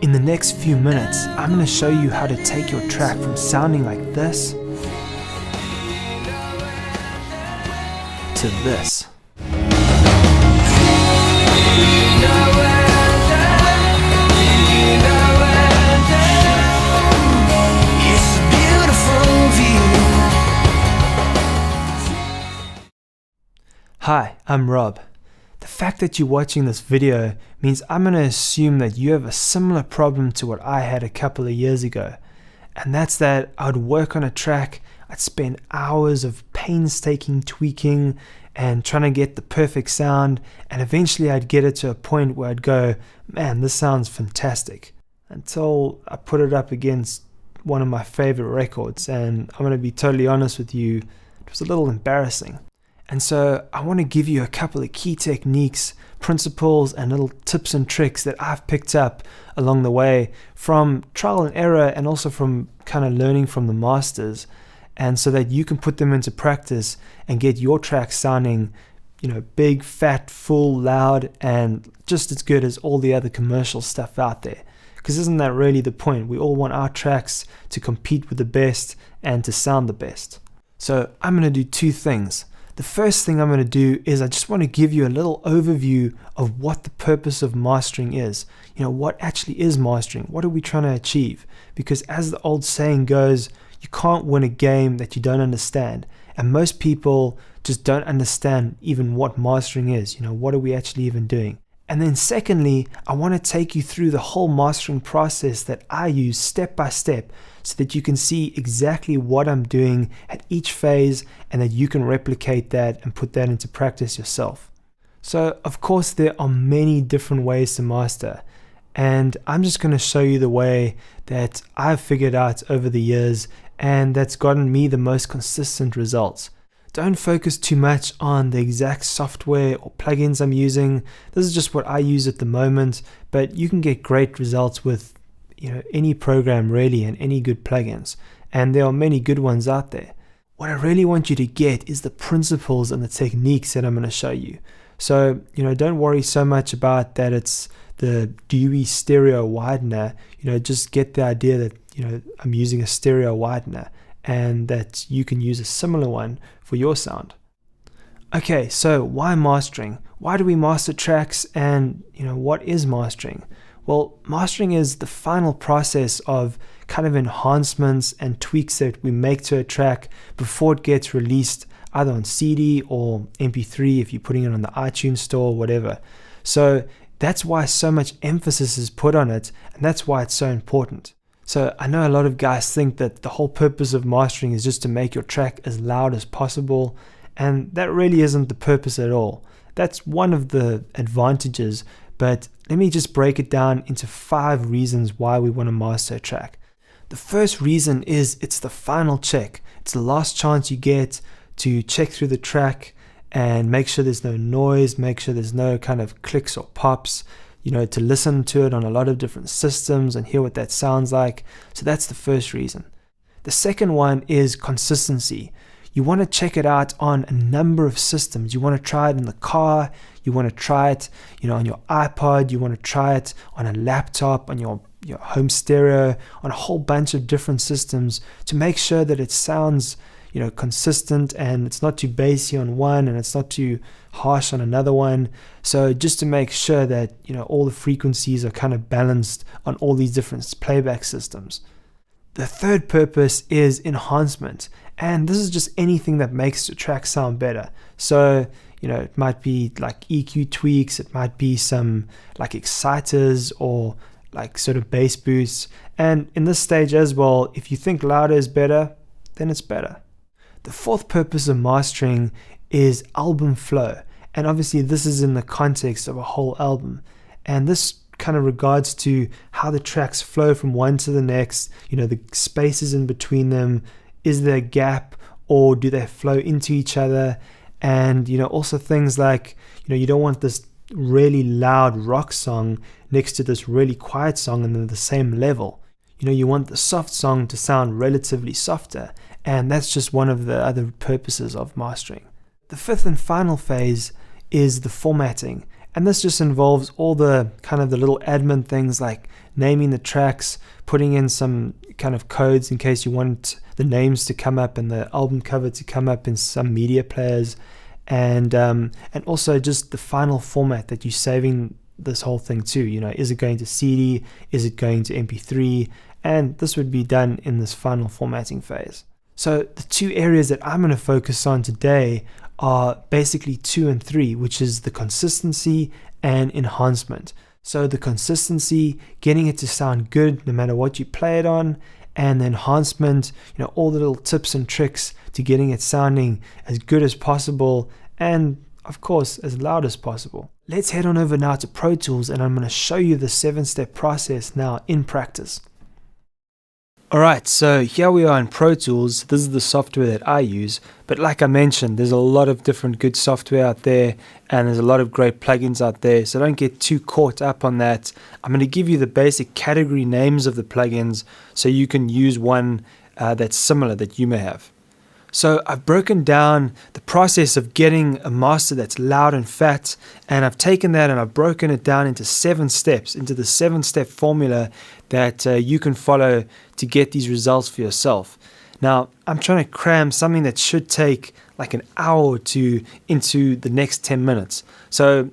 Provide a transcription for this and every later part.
In the next few minutes, I'm going to show you how to take your track from sounding like this to this. Hi, I'm Rob. The fact that you're watching this video means I'm going to assume that you have a similar problem to what I had a couple of years ago. And that's that I would work on a track, I'd spend hours of painstaking tweaking and trying to get the perfect sound, and eventually I'd get it to a point where I'd go, man, this sounds fantastic. Until I put it up against one of my favorite records, and I'm going to be totally honest with you, it was a little embarrassing. And so I want to give you a couple of key techniques, principles, and little tips and tricks that I've picked up along the way from trial and error, and also from kind of learning from the masters, and so that you can put them into practice and get your track sounding, big, fat, full, loud, and just as good as all the other commercial stuff out there. Because isn't that really the point? We all want our tracks to compete with the best and to sound the best. So I'm going to do two things. The first thing I'm going to do is I just want to give you a little overview of what the purpose of mastering is. What actually is mastering? What are we trying to achieve? Because as the old saying goes, you can't win a game that you don't understand. And most people just don't understand even what mastering is. What are we actually even doing? And then secondly, I want to take you through the whole mastering process that I use step by step, so that you can see exactly what I'm doing at each phase, and that you can replicate that and put that into practice yourself. So of course there are many different ways to master, and I'm just going to show you the way that I've figured out over the years and that's gotten me the most consistent results. Don't focus too much on the exact software or plugins I'm using. This is just what I use at the moment, but you can get great results with any program really, and any good plugins, and there are many good ones out there. What I really want you to get is the principles and the techniques that I'm going to show you. So don't worry so much about that it's the Dewey stereo widener. Just get the idea that I'm using a stereo widener, and that you can use a similar one for your sound. Okay, so why mastering? Why do we master tracks, and what is mastering? Well, mastering is the final process of kind of enhancements and tweaks that we make to a track before it gets released either on CD or MP3 if you're putting it on the iTunes store or whatever. So that's why so much emphasis is put on it, and that's why it's so important. So I know a lot of guys think that the whole purpose of mastering is just to make your track as loud as possible, and that really isn't the purpose at all. That's one of the advantages, but let me just break it down into 5 reasons why we want to master a track. The first reason is it's the final check. It's the last chance you get to check through the track and make sure there's no noise, make sure there's no kind of clicks or pops, to listen to it on a lot of different systems and hear what that sounds like. So that's the first reason. The second one is consistency. You want to check it out on a number of systems. You want to try it in the car, you want to try it on your iPod, you want to try it on a laptop, on your home stereo, on a whole bunch of different systems to make sure that it sounds consistent, and it's not too bassy on one and it's not too harsh on another one. So just to make sure that all the frequencies are kind of balanced on all these different playback systems. The third purpose is enhancement, and this is just anything that makes the track sound better. So it might be like EQ tweaks, it might be some like exciters or like sort of bass boosts, and in this stage as well, if you think louder is better, then it's better. The fourth purpose of mastering is album flow, and obviously this is in the context of a whole album, and this kind of regards to how the tracks flow from one to the next, the spaces in between them, is there a gap or do they flow into each other, and also things like you don't want this really loud rock song next to this really quiet song and they're the same level. You want the soft song to sound relatively softer, and that's just one of the other purposes of mastering. The fifth and final phase is the formatting, And this just involves all the kind of the little admin things like naming the tracks, putting in some kind of codes in case you want the names to come up and the album cover to come up in some media players, and also just the final format that you're saving this whole thing to. You know, is it going to CD? Is it going to MP3? And this would be done in this final formatting phase. So the two areas that I'm going to focus on today are basically 2 and 3, which is the consistency and enhancement. So the consistency, getting it to sound good no matter what you play it on, and the enhancement, you know, all the little tips and tricks to getting it sounding as good as possible and of course as loud as possible. Let's head on over now to Pro Tools, and I'm going to show you the 7-step process now in practice. Alright, so here we are in Pro Tools. This is the software that I use, but like I mentioned, there's a lot of different good software out there, and there's a lot of great plugins out there, so don't get too caught up on that. I'm going to give you the basic category names of the plugins so you can use one that's similar that you may have. So I've broken down the process of getting a master that's loud and fat, and I've taken that and I've broken it down into 7 steps, into the 7-step formula that you can follow to get these results for yourself. Now, I'm trying to cram something that should take like an hour or two into the next 10 minutes. So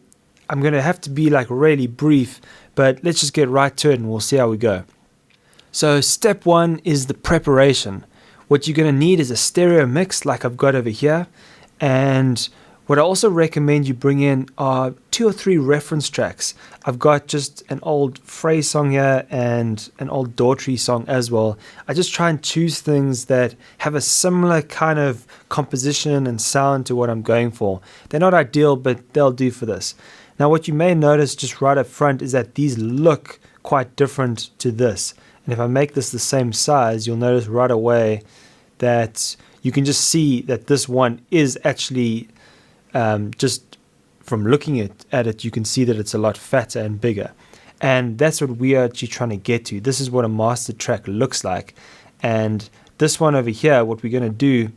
I'm going to have to be like really brief, but let's just get right to it and we'll see how we go. So step 1 is the preparation. What you're going to need is a stereo mix like I've got over here, and what I also recommend you bring in are 2 or 3 reference tracks. I've got just an old Frey song here and an old Daughtry song as well. I just try and choose things that have a similar kind of composition and sound to what I'm going for. They're not ideal, but they'll do for this. Now what you may notice just right up front is that these look quite different to this. And if I make this the same size, you'll notice right away that you can just see that this one is actually, just from looking at it, you can see that it's a lot fatter and bigger. And that's what we are actually trying to get to. This is what a master track looks like. And this one over here, what we're going to do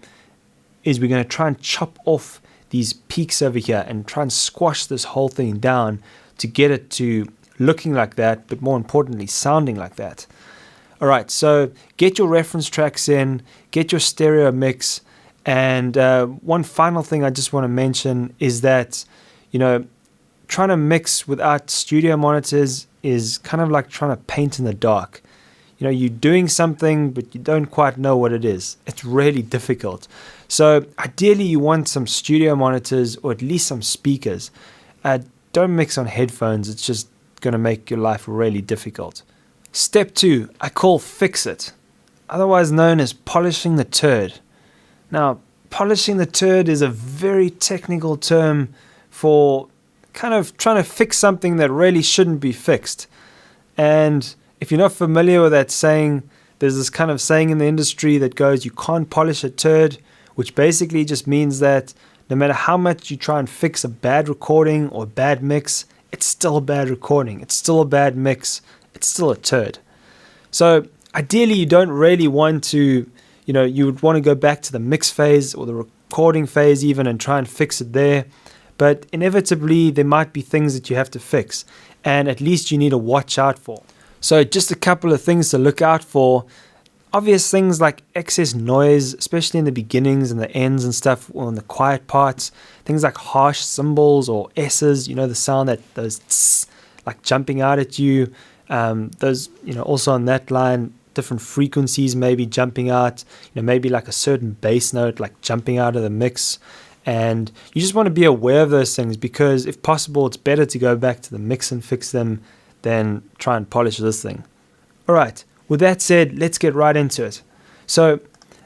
is we're going to try and chop off these peaks over here and try and squash this whole thing down to get it to looking like that, but more importantly, sounding like that. Alright, so get your reference tracks in, get your stereo mix, and one final thing I just want to mention is that, you know, trying to mix without studio monitors is kind of like trying to paint in the dark. You know, you're doing something, but you don't quite know what it is. It's really difficult. So ideally you want some studio monitors or at least some speakers. Don't mix on headphones, it's just going to make your life really difficult. Step 2, I call fix it, otherwise known as polishing the turd. Now, polishing the turd is a very technical term for kind of trying to fix something that really shouldn't be fixed. And if you're not familiar with that saying, there's this kind of saying in the industry that goes, you can't polish a turd, which basically just means that no matter how much you try and fix a bad recording or a bad mix, it's still a bad recording, it's still a bad mix, it's still a turd. So ideally you don't really want to, you know, you would want to go back to the mix phase or the recording phase even and try and fix it there. But inevitably there might be things that you have to fix, and at least you need to watch out for. So just a couple of things to look out for. Obvious things like excess noise, especially in the beginnings and the ends and stuff, or in the quiet parts. Things like harsh cymbals or S's, you know, the sound that those tss, like jumping out at you. Those, you know, also on that line, different frequencies maybe jumping out, you know, maybe like a certain bass note like jumping out of the mix. And you just want to be aware of those things, because if possible, it's better to go back to the mix and fix them than try and polish this thing. Alright, with that said, let's get right into it. So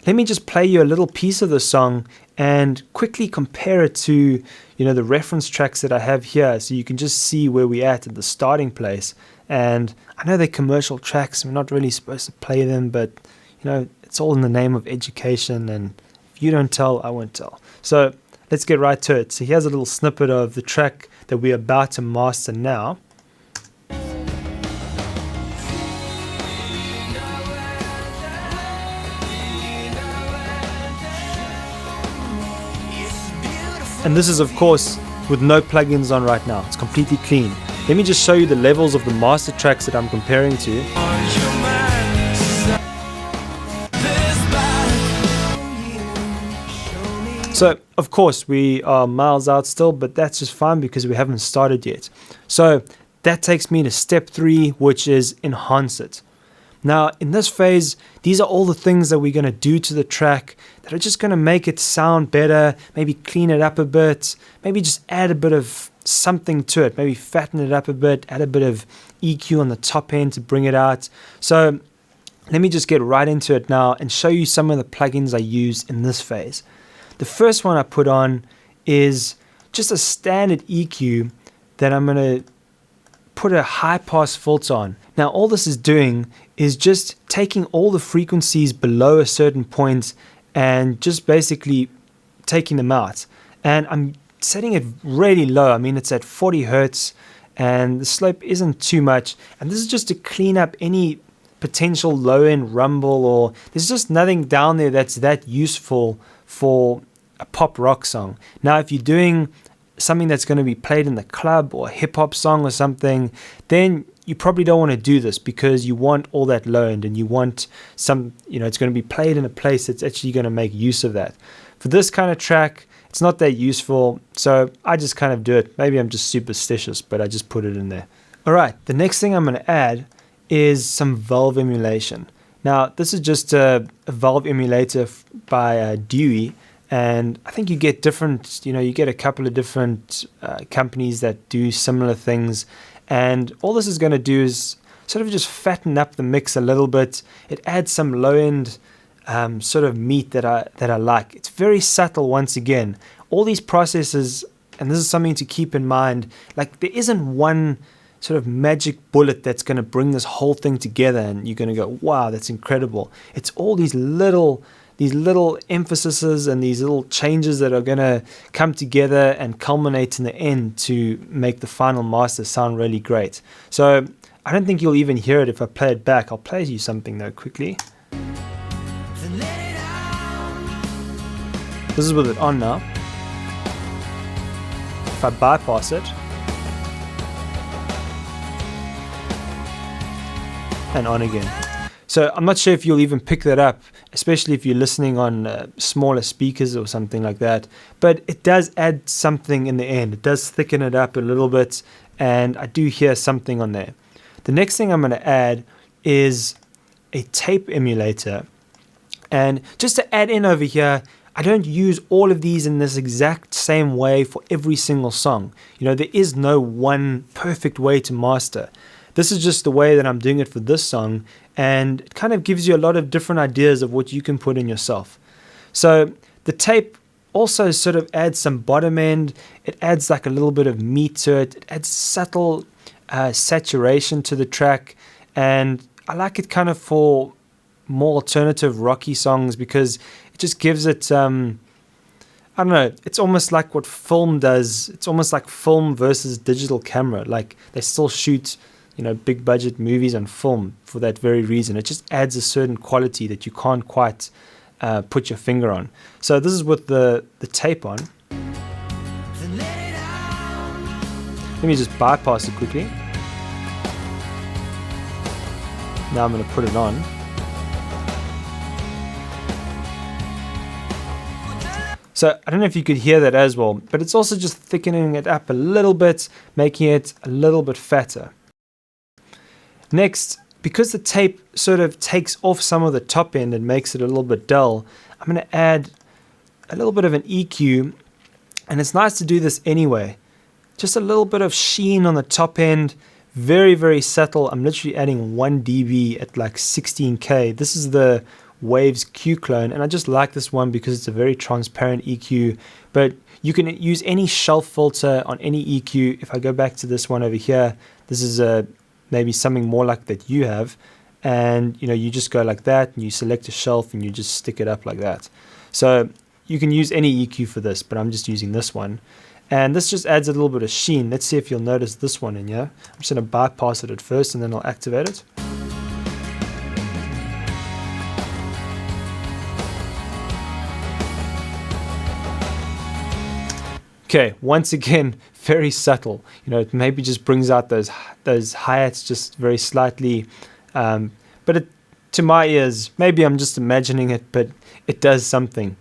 let me just play you a little piece of the song and quickly compare it to, you know, the reference tracks that I have here, so you can just see where we're at the starting place. And I know they're commercial tracks, we're not really supposed to play them, but you know, it's all in the name of education, and if you don't tell, I won't tell. So let's get right to it. So here's a little snippet of the track that we're about to master now. And this is of course with no plugins on right now. It's completely clean. Let me just show you the levels of the master tracks that I'm comparing to. So, of course, we are miles out still, but that's just fine because we haven't started yet. So, that takes me to step 3, which is enhance it. Now, in this phase, these are all the things that we're going to do to the track that are just going to make it sound better, maybe clean it up a bit, maybe just add a bit of something to it, maybe fatten it up a bit, add a bit of EQ on the top end to bring it out. So, let me just get right into it now and show you some of the plugins I use in this phase. The first one I put on is just a standard EQ that I'm going to put a high pass filter on. Now all this is doing is just taking all the frequencies below a certain point and just basically taking them out. And I'm setting it really low. I mean, it's at 40 Hertz and the slope isn't too much. And this is just to clean up any potential low end rumble, or there's just nothing down there that's that useful for a pop rock song. Now, if you're doing something that's going to be played in the club or a hip hop song or something, then you probably don't want to do this because you want all that low end and you want some, it's going to be played in a place that's actually going to make use of that. For this kind of track, it's not that useful, so I just kind of do it. Maybe I'm just superstitious, but I just put it in there. All right, the next thing I'm going to add is some valve emulation. Now, this is just a valve emulator by Dewey. And I think you get different, you get a couple of different companies that do similar things. And all this is going to do is sort of just fatten up the mix a little bit. It adds some low-end sort of meat that I like. It's very subtle once again. All these processes, and this is something to keep in mind, like there isn't one sort of magic bullet that's going to bring this whole thing together and you're going to go, wow, that's incredible. It's all these little emphases and these little changes that are going to come together and culminate in the end to make the final master sound really great. So I don't think you'll even hear it if I play it back. I'll play you something though quickly. This is with it on now. If I bypass it and on again. So I'm not sure if you'll even pick that up, especially if you're listening on smaller speakers or something like that. But it does add something in the end. It does thicken it up a little bit, and I do hear something on there. The next thing I'm going to add is a tape emulator. And just to add in over here, I don't use all of these in this exact same way for every single song. There is no one perfect way to master. This is just the way that I'm doing it for this song, and it kind of gives you a lot of different ideas of what you can put in yourself. So the tape also sort of adds some bottom end. It adds like a little bit of meat to it. It adds subtle saturation to the track, and I like it kind of for more alternative rocky songs because it just gives it I don't know, it's almost like what film does. It's almost like film versus digital camera. Like they still shoot big budget movies on film for that very reason. It just adds a certain quality that you can't quite put your finger on. So this is with the tape on. Let me just bypass it quickly. Now I'm going to put it on. So I don't know if you could hear that as well, but it's also just thickening it up a little bit, making it a little bit fatter. Next, because the tape sort of takes off some of the top end and makes it a little bit dull, I'm going to add a little bit of an EQ, and it's nice to do this anyway. Just a little bit of sheen on the top end, very, very subtle. I'm literally adding 1 dB at like 16K. This is the Waves Q clone, and I just like this one because it's a very transparent EQ, but you can use any shelf filter on any EQ. If I go back to this one over here, this is maybe something more like that you have, and you just go like that and you select a shelf and you just stick it up like that. So you can use any EQ for this, but I'm just using this one, and this just adds a little bit of sheen. Let's see if you'll notice this one in here. I'm just going to bypass it at first and then I'll activate it. Okay, once again, very subtle. You know, it maybe just brings out those hi-hats just very slightly. But to my ears, maybe I'm just imagining it, but it does something.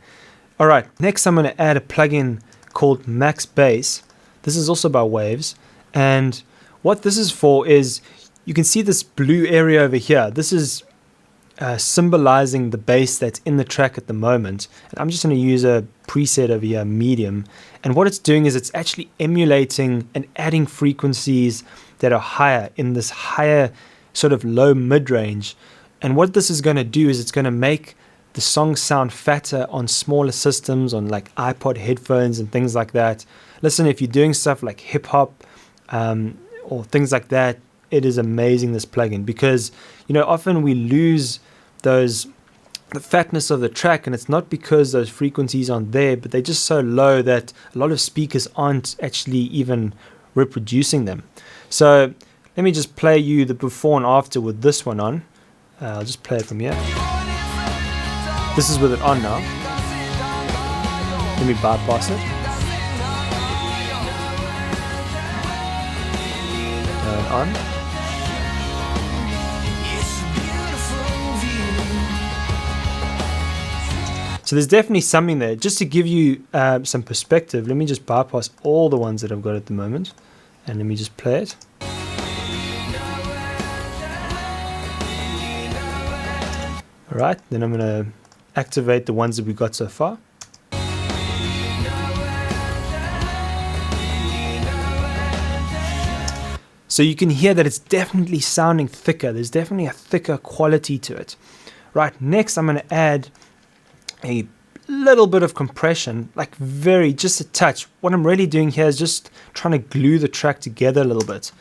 All right, next I'm going to add a plugin called Max Bass. This is also by Waves. And what this is for is, you can see this blue area over here. This is symbolizing the bass that's in the track at the moment. And I'm just going to use a preset over here, medium. And what it's doing is it's actually emulating and adding frequencies that are higher in this higher sort of low mid-range. And what this is going to do is it's going to make the song sound fatter on smaller systems, on like iPod headphones and things like that. Listen, if you're doing stuff like hip-hop or things like that, it is amazing, this plugin, because you know, often we lose the fatness of the track, and it's not because those frequencies aren't there, but they're just so low that a lot of speakers aren't actually even reproducing them. So let me just play you the before and after with this one on. I'll just play it from here. This is with it on now. Let me bypass it. On. So there's definitely something there. Just to give you some perspective, let me just bypass all the ones that I've got at the moment, and let me just play it. All right, then I'm going to activate the ones that we've got so far. So you can hear that it's definitely sounding thicker. There's definitely a thicker quality to it. Right, next I'm going to add a little bit of compression, like just a touch. What I'm really doing here is just trying to glue the track together a little bit.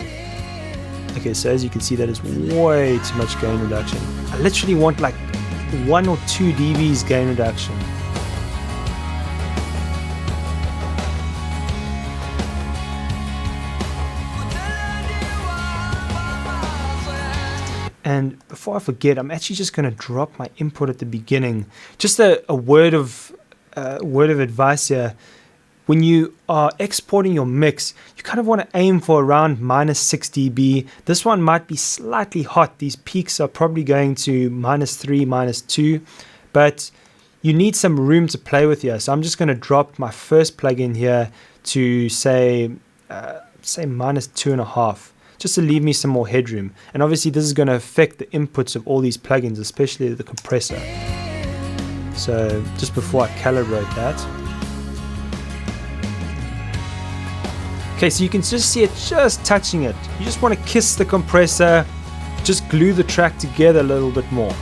Okay, so as you can see, that is way too much gain reduction. I literally want like 1 or 2 dBs gain reduction. And before I forget, I'm actually just going to drop my input at the beginning. Just a word of advice here. When you are exporting your mix, you kind of want to aim for around -6 dB. This one might be slightly hot. These peaks are probably going to -3, -2, but you need some room to play with here. So I'm just going to drop my first plugin here to say -2.5. Just to leave me some more headroom. And obviously this is going to affect the inputs of all these plugins, especially the compressor. So just before I calibrate that. Okay, so you can just see it just touching it. You just want to kiss the compressor, just glue the track together a little bit more.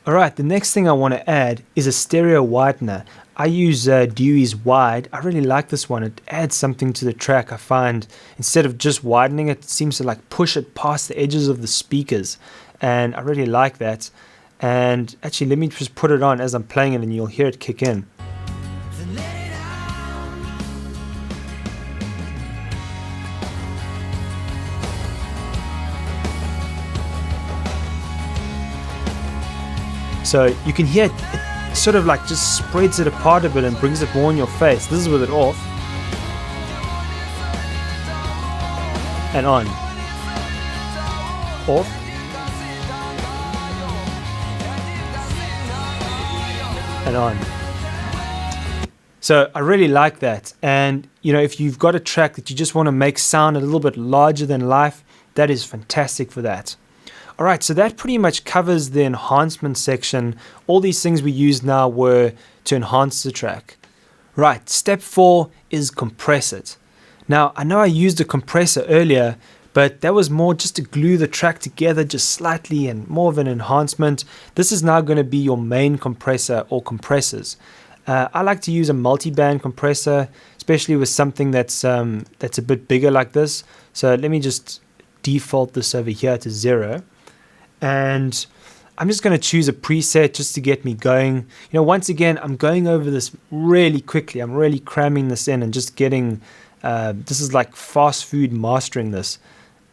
Alright, the next thing I want to add is a stereo widener. I use Dewey's Wide. I really like this one. It adds something to the track. I find instead of just widening it, it seems to like push it past the edges of the speakers, and I really like that. And actually, let me just put it on as I'm playing it and you'll hear it kick in. So you can hear it sort of like just spreads it apart a bit and brings it more in your face. This is with it off and on, off and on. So I really like that. And you know, if you've got a track that you just want to make sound a little bit larger than life, that is fantastic for that. Alright, so that pretty much covers the enhancement section. All these things we use now were to enhance the track. Right, step 4 is compress it. Now, I know I used a compressor earlier, but that was more just to glue the track together just slightly and more of an enhancement. This is now going to be your main compressor or compressors. I like to use a multi-band compressor, especially with something that's a bit bigger like this. So let me just default this over here to 0. And I'm just going to choose a preset just to get me going. You know, once again, I'm going over this really quickly. I'm really cramming this in and just getting, this is like fast food mastering this.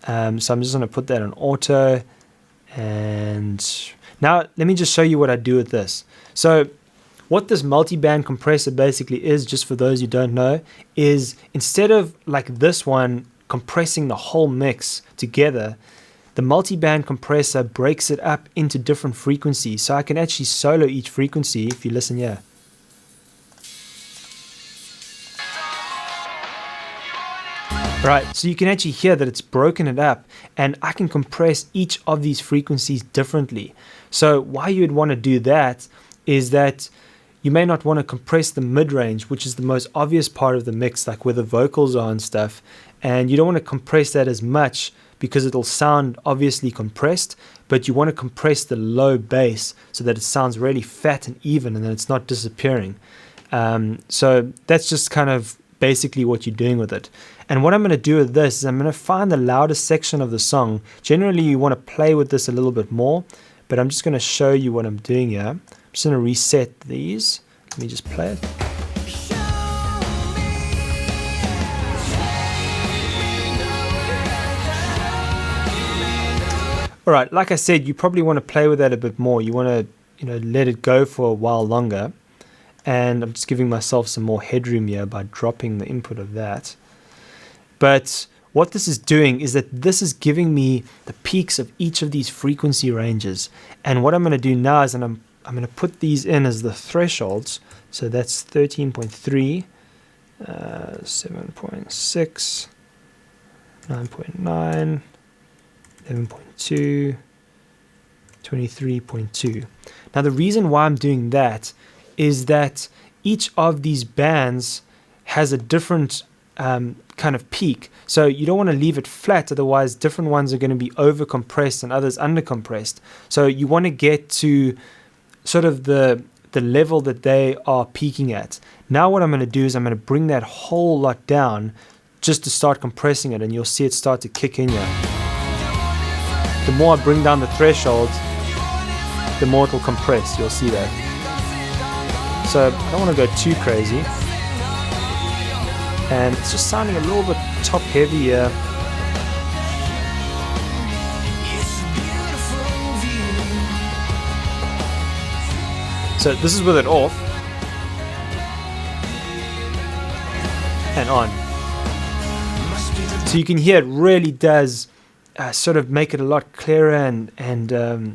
So I'm just going to put that on auto. And now let me just show you what I do with this. So what this multi-band compressor basically is, just for those who don't know, is instead of like this one compressing the whole mix together, the multi-band compressor breaks it up into different frequencies. So I can actually solo each frequency if you listen here. Right, so you can actually hear that it's broken it up, and I can compress each of these frequencies differently. So why you would want to do that is that you may not want to compress the mid-range, which is the most obvious part of the mix, like where the vocals are and stuff, and you don't want to compress that as much because it'll sound obviously compressed, but you want to compress the low bass so that it sounds really fat and even and then it's not disappearing. So that's just kind of basically what you're doing with it. And what I'm going to do with this is I'm going to find the loudest section of the song. Generally you want to play with this a little bit more, but I'm just going to show you what I'm doing here. I'm just going to reset these. Let me just play it. Alright, like I said, you probably want to play with that a bit more. You want to, let it go for a while longer. And I'm just giving myself some more headroom here by dropping the input of that. But what this is doing is that this is giving me the peaks of each of these frequency ranges. And what I'm going to do now is I'm going to put these in as the thresholds. So that's 13.3, 7.6, 9.9, 11.2, 23.2. Now the reason why I'm doing that is that each of these bands has a different kind of peak. So you don't want to leave it flat, otherwise different ones are going to be over compressed and others under compressed. So you want to get to sort of the level that they are peaking at. Now what I'm going to do is I'm going to bring that whole lot down just to start compressing it, and you'll see it start to kick in here. The more I bring down the threshold, the more it will compress. You'll see that. So I don't want to go too crazy. And it's just sounding a little bit top heavy here. So this is with it off and on. So you can hear it really does sort of make it a lot clearer and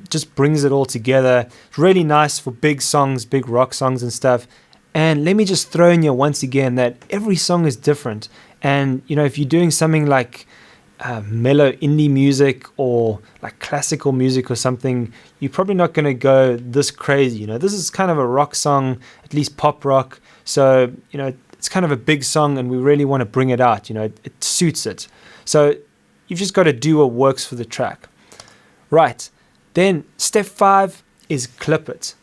just brings it all together. It's really nice for big songs, big rock songs and stuff. And let me just throw in here once again that every song is different. And, if you're doing something like mellow indie music or like classical music or something, you're probably not going to go this crazy. This is kind of a rock song, at least pop rock. So, it's kind of a big song and we really want to bring it out. It suits it. So you've just got to do what works for the track. Right. Then step 5 is clip it.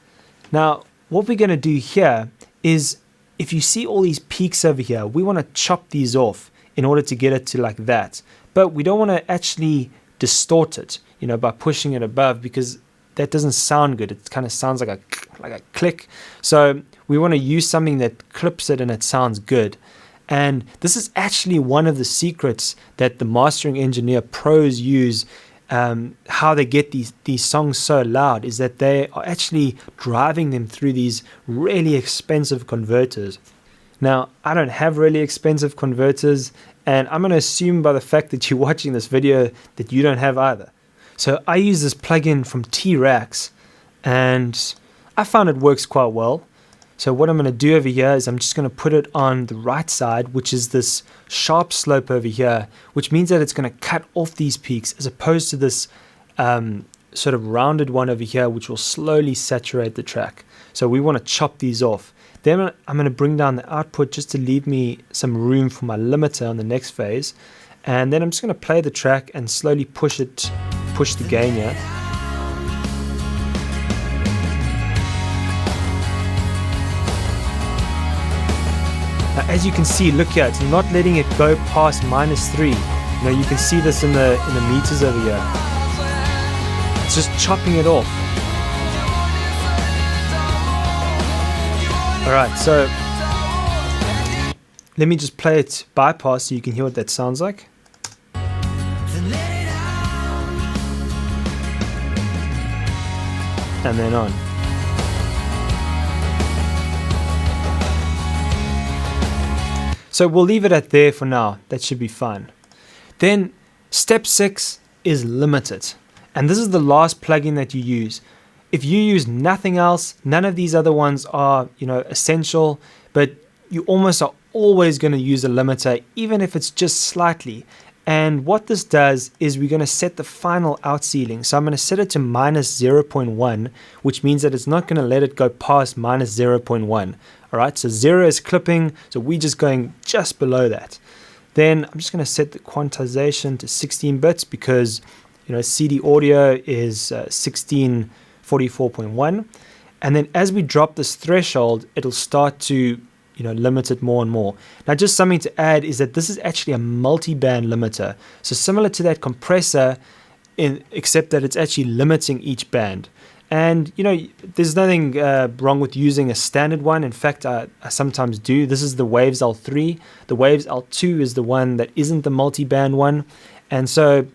Now, what we're going to do here is, if you see all these peaks over here, we want to chop these off in order to get it to like that. But we don't want to actually distort it, by pushing it above, because that doesn't sound good. It kind of sounds like a click. So we want to use something that clips it and it sounds good. And this is actually one of the secrets that the mastering engineer pros use. How they get these songs so loud is that they are actually driving them through these really expensive converters. Now, I don't have really expensive converters, and I'm going to assume by the fact that you're watching this video that you don't have either. So I use this plugin from T-Rax, and I found it works quite well. So what I'm going to do over here is I'm just going to put it on the right side, which is this sharp slope over here, which means that it's going to cut off these peaks, as opposed to this sort of rounded one over here, which will slowly saturate the track. So we want to chop these off. Then I'm going to bring down the output just to leave me some room for my limiter on the next phase. And then I'm just going to play the track and slowly push the gain here. Now, as you can see, look here, it's not letting it go past -3. You can see this in the meters over here. It's just chopping it off. Alright, so let me just play it bypass so you can hear what that sounds like. And then on. So we'll leave it at there for now. That should be fine. Then step 6 is limit it. And this is the last plugin that you use. If you use nothing else, none of these other ones are, essential, but you almost are always going to use a limiter, even if it's just slightly. And what this does is we're going to set the final out ceiling. So I'm going to set it to minus 0.1, which means that it's not going to let it go past minus 0.1. All right, so 0 is clipping, so we're just going just below that. Then I'm just going to set the quantization to 16 bits because CD audio is 1644.1. And then as we drop this threshold, it'll start to limit it more and more. Now, just something to add is that this is actually a multi-band limiter. So similar to that compressor, except that it's actually limiting each band. And, there's nothing wrong with using a standard one. In fact, I sometimes do. This is the Waves L3. The Waves L2 is the one that isn't the multi-band one. And so,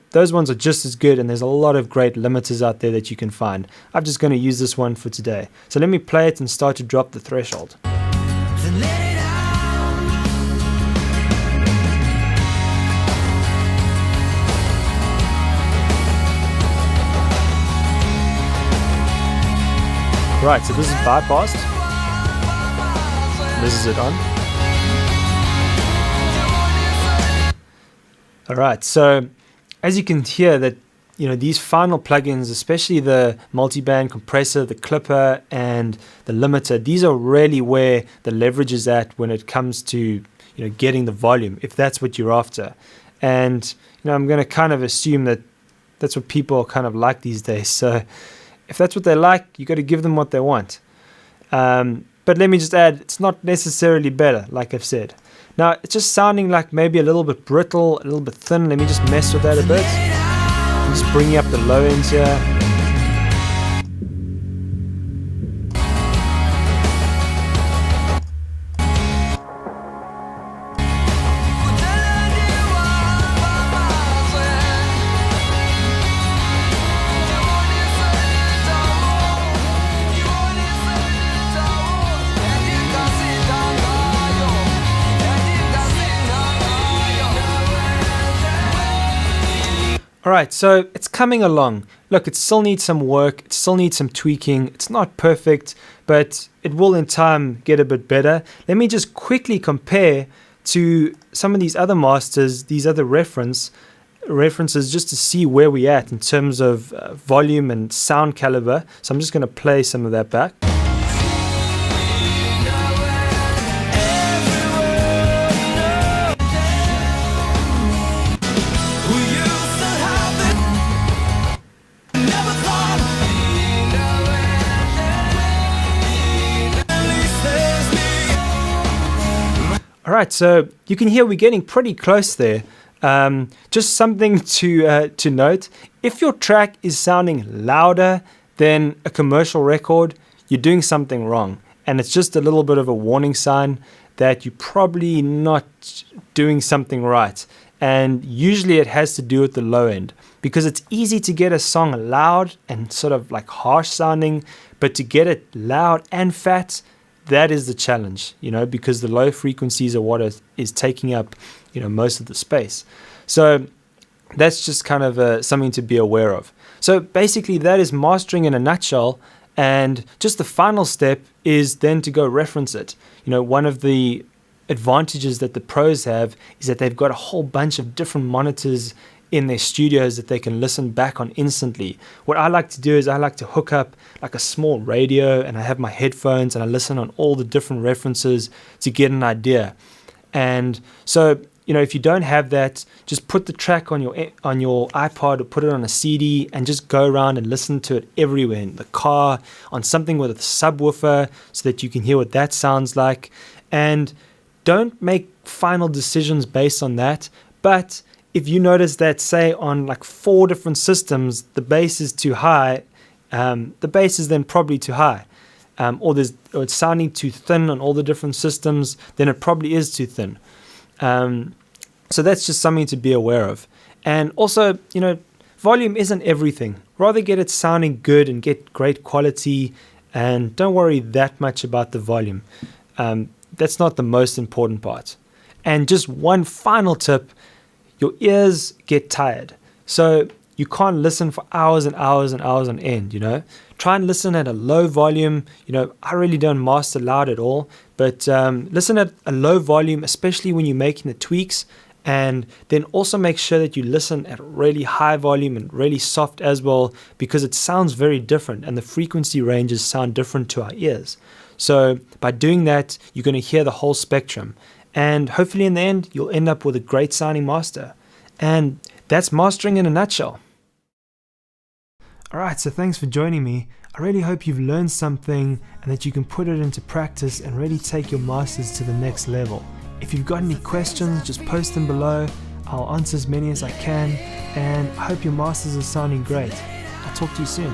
those ones are just as good, and there's a lot of great limiters out there that you can find. I'm just going to use this one for today. So let me play it and start to drop the threshold. Right, so this is bypassed. This is it on. Alright, so as you can hear that these final plugins, especially the multiband compressor, the clipper, and the limiter, these are really where the leverage is at when it comes to getting the volume, if that's what you're after. And I'm going to kind of assume that that's what people are kind of like these days. So if that's what they like, you got to give them what they want. But let me just add, it's not necessarily better, like I've said. Now, it's just sounding like maybe a little bit brittle, a little bit thin. Let me just mess with that a bit. I'm just bringing up the low ends here. Alright, so it's coming along. Look, it still needs some work, it still needs some tweaking. It's not perfect, but it will in time get a bit better. Let me just quickly compare to some of these other masters, these other references, just to see where we're at in terms of volume and sound caliber. So I'm just going to play some of that back. Alright, so you can hear we're getting pretty close there. Just something to note, if your track is sounding louder than a commercial record, you're doing something wrong. And it's just a little bit of a warning sign that you're probably not doing something right. And usually it has to do with the low end, because it's easy to get a song loud and sort of like harsh sounding, but to get it loud and fat, that is the challenge, because the low frequencies are what is taking up, most of the space. So that's just kind of something to be aware of. So basically that is mastering in a nutshell. And just the final step is then to go reference it. One of the advantages that the pros have is that they've got a whole bunch of different monitors in their studios that they can listen back on instantly. What I like to do is I like to hook up like a small radio, and I have my headphones and I listen on all the different references to get an idea. And so, if you don't have that, just put the track on your iPod or put it on a CD and just go around and listen to it everywhere, in the car, on something with a subwoofer, so that you can hear what that sounds like. And don't make final decisions based on that. But if you notice that, say, on like 4 different systems, the bass is too high, the bass is then probably too high. Or it's sounding too thin on all the different systems, then it probably is too thin. So that's just something to be aware of. And also, volume isn't everything. Rather get it sounding good and get great quality, and don't worry that much about the volume. That's not the most important part. And just one final tip, your ears get tired. So you can't listen for hours and hours and hours on end, Try and listen at a low volume. I really don't master loud at all, but listen at a low volume, especially when you're making the tweaks. And then also make sure that you listen at really high volume and really soft as well, because it sounds very different and the frequency ranges sound different to our ears. So by doing that, you're going to hear the whole spectrum. And hopefully in the end, you'll end up with a great sounding master. And that's mastering in a nutshell. Alright, so thanks for joining me. I really hope you've learned something and that you can put it into practice and really take your masters to the next level. If you've got any questions, just post them below. I'll answer as many as I can, and I hope your masters are sounding great. I'll talk to you soon.